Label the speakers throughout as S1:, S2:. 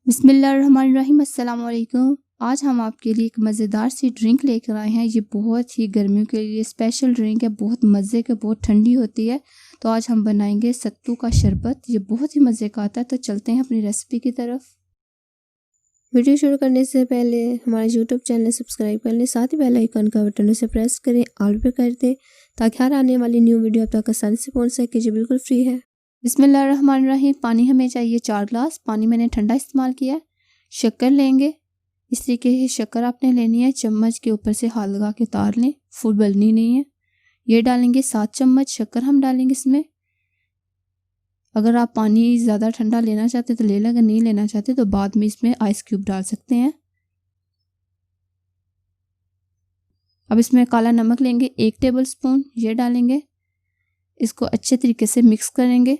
S1: बिस्मिल्लाहिर्रहमानिर्रहीम। अस्सलाम वालेकुम। आज हम आपके लिए एक मज़ेदार सी ड्रिंक लेकर आए हैं। ये बहुत ही गर्मियों के लिए स्पेशल ड्रिंक है, बहुत मज़े के, बहुत ठंडी होती है। तो आज हम बनाएंगे सत्तू का शरबत। ये बहुत ही मज़े का आता है। तो चलते हैं अपनी रेसिपी की तरफ।
S2: वीडियो शुरू करने से पहले हमारे यूट्यूब चैनल सब्सक्राइब कर लें, साथ ही बेल आइकन का बटन उसे प्रेस करें, ऑल पे कर दें ताकि हर आने वाली न्यू वीडियो आप तक आसानी से पहुंच सके। जो बिल्कुल फ्री है।
S1: बिस्मिल्लाहिर्रहमानिर्रहीम। पानी हमें चाहिए 4 ग्लास। पानी मैंने ठंडा इस्तेमाल किया है। शक्कर लेंगे। इस तरीके से शक्कर आपने लेनी है। चम्मच के ऊपर से हाथ लगा के उतार लें, फुल बलनी नहीं है। ये डालेंगे 7 चम्मच शक्कर हम डालेंगे इसमें। अगर आप पानी ज़्यादा ठंडा लेना चाहते तो ले लें, अगर नहीं लेना चाहते तो बाद में इसमें आइस क्यूब डाल सकते हैं। अब इसमें काला नमक लेंगे 1 टेबल स्पून, ये डालेंगे। इसको अच्छे तरीके से मिक्स करेंगे।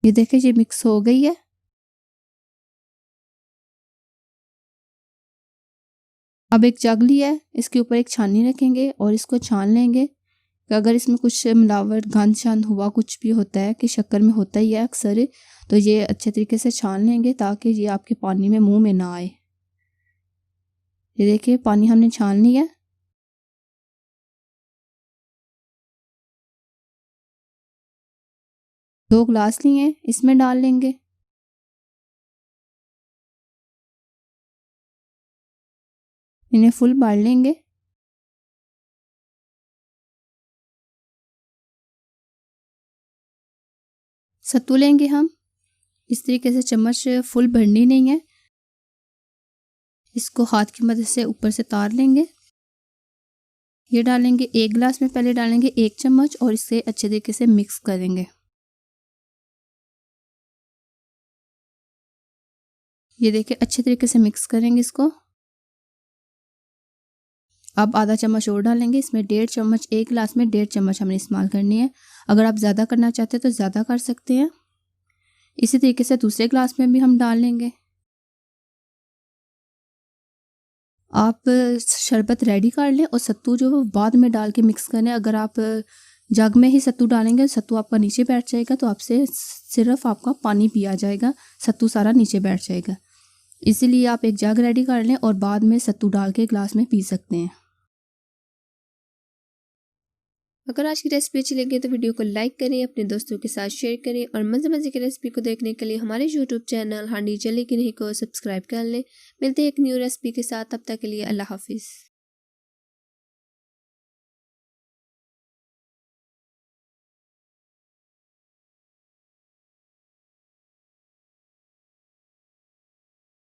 S1: ये देखिए ये मिक्स हो गई है। अब एक जग लिया है, इसके ऊपर एक छाननी रखेंगे और इसको छान लेंगे कि अगर इसमें कुछ मिलावट गंध शंध हुआ, कुछ भी होता है कि शक्कर में होता ही है अक्सर, तो ये अच्छे तरीके से छान लेंगे ताकि ये आपके पानी में मुंह में ना आए। ये देखिए पानी हमने छान लिया। 2 ग्लास लिए, इसमें डाल लेंगे। इन्हें फुल बाढ़ लेंगे। सत्तू लेंगे हम। इस तरीके से चम्मच फुल भरनी नहीं है, इसको हाथ की मदद से ऊपर से तार लेंगे। ये डालेंगे 1 गिलास में, पहले डालेंगे 1 चम्मच और इसे अच्छे तरीके से मिक्स करेंगे। ये देखिए अच्छे तरीके से मिक्स करेंगे इसको। अब आधा चम्मच और डालेंगे। इसमें 1.5 चम्मच, 1 गिलास में 1.5 चम्मच हमने इस्तेमाल करनी है। अगर आप ज़्यादा करना चाहते हैं तो ज़्यादा कर सकते हैं। इसी तरीके से दूसरे ग्लास में भी हम डाल लेंगे। आप शरबत रेडी कर लें और सत्तू जो है बाद में डाल के मिक्स करें। अगर आप जग में ही सत्तू डालेंगे, सत्तू आपका नीचे बैठ जाएगा, तो आपसे सिर्फ आपका पानी पिया जाएगा, सत्तू सारा नीचे बैठ जाएगा। इसीलिए आप एक जग रेडी कर लें और बाद में सत्तू डाल के ग्लास में पी सकते हैं।
S2: अगर आज की रेसिपी अच्छी लगी तो वीडियो को लाइक करें, अपने दोस्तों के साथ शेयर करें और मज़े मज़े की रेसिपी को देखने के लिए हमारे यूट्यूब चैनल हांडी जल्दी की नहीं को सब्सक्राइब कर लें। मिलते हैं एक न्यू रेसिपी के साथ, तब तक के लिए अल्लाह हाफिज़।